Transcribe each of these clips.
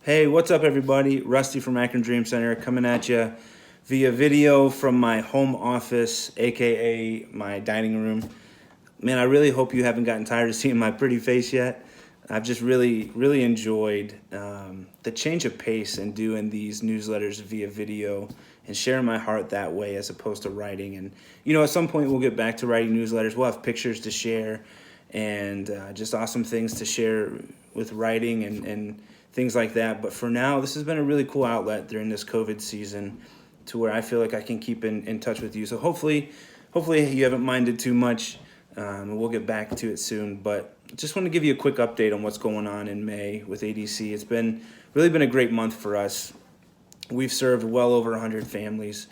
Hey, what's up, everybody? Rusty from Akron Dream Center coming at you via video from my home office, aka my dining room. Man, I really hope you haven't gotten tired of seeing my pretty face yet. I've just really enjoyed the change of pace and doing these newsletters via video and sharing my heart that way as opposed to writing. And, at some point we'll get back to writing newsletters. We'll have pictures to share and just awesome things to share with writing and things like that. But for now, this has been a really cool outlet during this COVID season to where I feel like I can keep in touch with you. So hopefully you haven't minded too much. We'll get back to it soon, but just want to give you a quick update on what's going on in May with ADC. It's really been a great month for us. We've served well over 100 families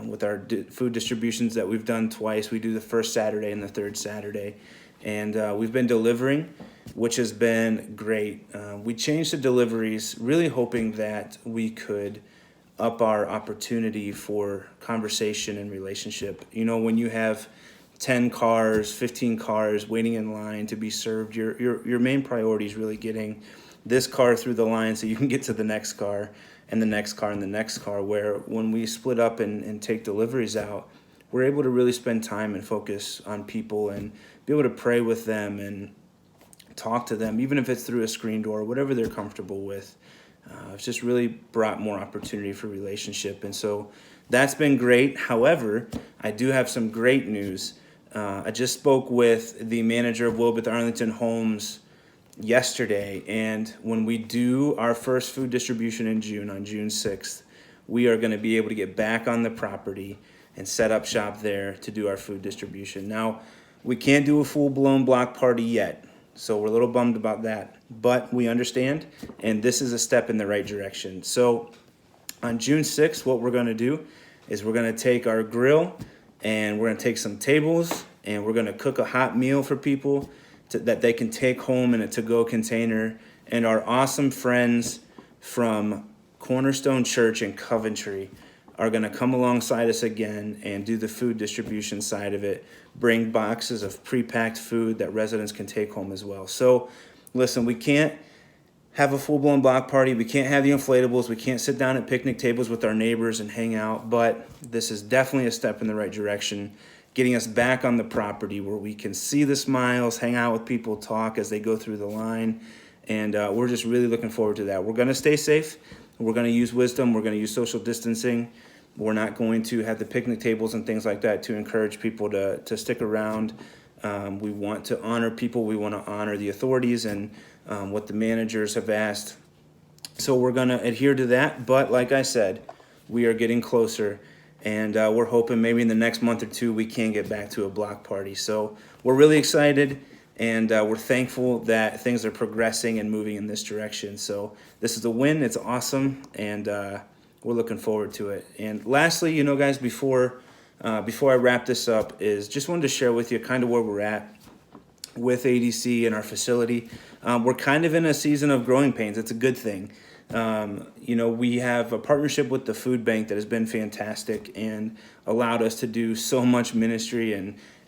with our food distributions that we've done twice. We do the first Saturday and the third Saturday, and we've been delivering, which has been great. We changed the deliveries, really hoping that we could up our opportunity for conversation and relationship. When you have 10 cars, 15 cars waiting in line to be served, your main priority is really getting this car through the line so you can get to the next car and the next car and the next car, where when we split up and take deliveries out, we're able to really spend time and focus on people and be able to pray with them and talk to them, even if it's through a screen door, whatever they're comfortable with. It's just really brought more opportunity for relationship. And so that's been great. However, I do have some great news. I just spoke with the manager of Wilbeth Arlington Homes yesterday, and when we do our first food distribution in June, on June 6th, we are going to be able to get back on the property and set up shop there to do our food distribution. Now, we can't do a full-blown block party yet, so we're a little bummed about that, but we understand, and this is a step in the right direction. So on June 6th, what we're going to do is we're going to take our grill and we're going to take some tables and we're going to cook a hot meal for people that they can take home in a to-go container. And our awesome friends from Cornerstone Church in Coventry are going to come alongside us again and do the food distribution side of it, bring boxes of pre-packed food that residents can take home as well. So listen, we can't have a full-blown block party. We can't have the inflatables. We can't sit down at picnic tables with our neighbors and hang out, but this is definitely a step in the right direction, getting us back on the property where we can see the smiles, hang out with people, talk as they go through the line, and we're just really looking forward to that. We're going to stay safe. We're going to use wisdom. We're going to use social distancing. We're not going to have the picnic tables and things like that to encourage people to stick around. We want to honor people. We want to honor the authorities and what the managers have asked. So we're going to adhere to that. But like I said, we are getting closer, and we're hoping maybe in the next month or two we can get back to a block party. So we're really excited, and we're thankful that things are progressing and moving in this direction. So this is a win. It's awesome, and we're looking forward to it. And lastly, guys, before I wrap this up, is just wanted to share with you kind of where we're at with ADC and our facility. We're kind of in a season of growing pains. It's a good thing. We have a partnership with the food bank that has been fantastic and allowed us to do so much ministry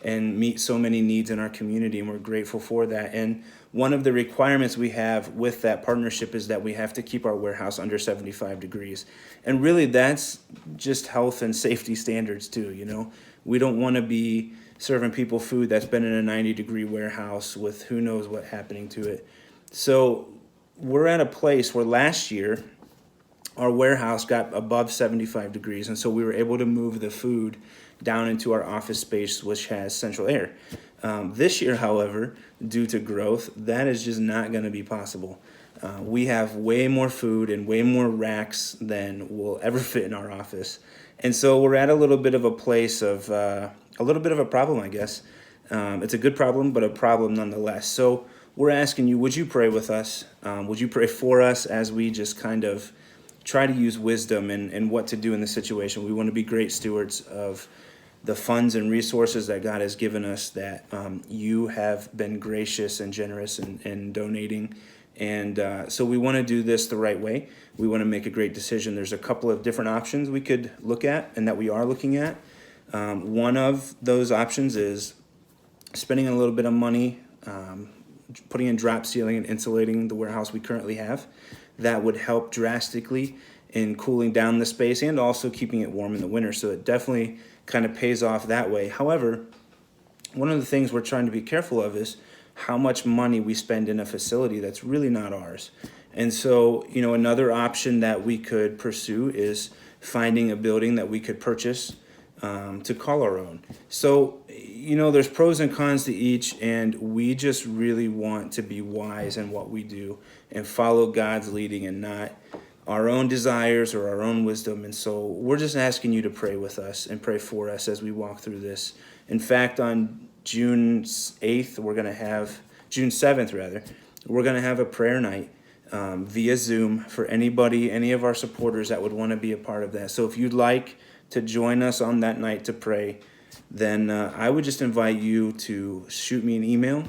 and meet so many needs in our community, and we're grateful for that. And one of the requirements we have with that partnership is that we have to keep our warehouse under 75 degrees. And really, that's just health and safety standards too. We don't want to be serving people food that's been in a 90-degree warehouse with who knows what happening to it. So we're at a place where last year our warehouse got above 75 degrees, and so we were able to move the food down into our office space, which has central air. This year, however, due to growth, that is just not going to be possible. We have way more food and way more racks than will ever fit in our office. And so we're at a little bit of a place of a little bit of a problem, I guess. It's a good problem, but a problem nonetheless. So we're asking you, would you pray with us? Would you pray for us as we just kind of try to use wisdom and what to do in this situation? We want to be great stewards of the funds and resources that God has given us, that you have been gracious and generous in donating. And so we want to do this the right way. We want to make a great decision. There's a couple of different options we could look at and that we are looking at. One of those options is spending a little bit of money, putting in drop ceiling and insulating the warehouse we currently have. that would help drastically in cooling down the space and also keeping it warm in the winter. So it definitely kind of pays off that way. However, one of the things we're trying to be careful of is how much money we spend in a facility that's really not ours. And so, another option that we could pursue is finding a building that we could purchase to call our own. So, there's pros and cons to each, and we just really want to be wise in what we do and follow God's leading and not our own desires or our own wisdom. And so we're just asking you to pray with us and pray for us as we walk through this. In fact, on June 7th, we're going to have a prayer night via Zoom for any of our supporters that would want to be a part of that. So if you'd like to join us on that night to pray, then I would just invite you to shoot me an email,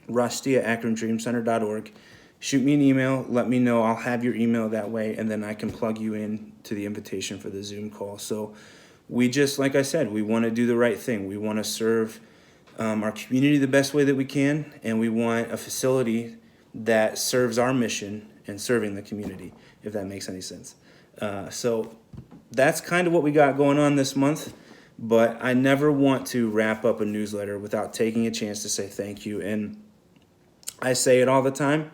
rusty@akrondreamcenter.org. Shoot me an email, let me know. I'll have your email that way, and then I can plug you in to the invitation for the Zoom call. So we just, like I said, we want to do the right thing. We want to serve our community the best way that we can, and we want a facility that serves our mission and serving the community, if that makes any sense. So that's kind of what we got going on this month, but I never want to wrap up a newsletter without taking a chance to say thank you. And I say it all the time,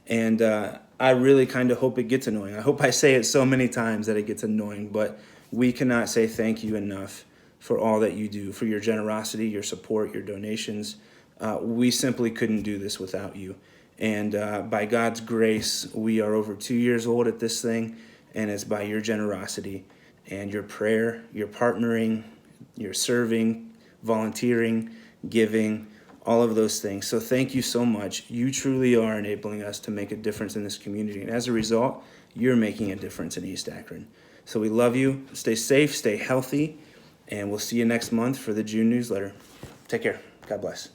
and I really kind of hope it gets annoying. I hope I say it so many times that it gets annoying, but we cannot say thank you enough for all that you do, for your generosity, your support, your donations. We simply couldn't do this without you. And by God's grace, we are over 2 years old at this thing, and it's by your generosity and your prayer, your partnering, your serving, volunteering, giving, all of those things. So thank you so much. You truly are enabling us to make a difference in this community. And as a result, you're making a difference in East Akron. So we love you. Stay safe, stay healthy, and we'll see you next month for the June newsletter. Take care. God bless.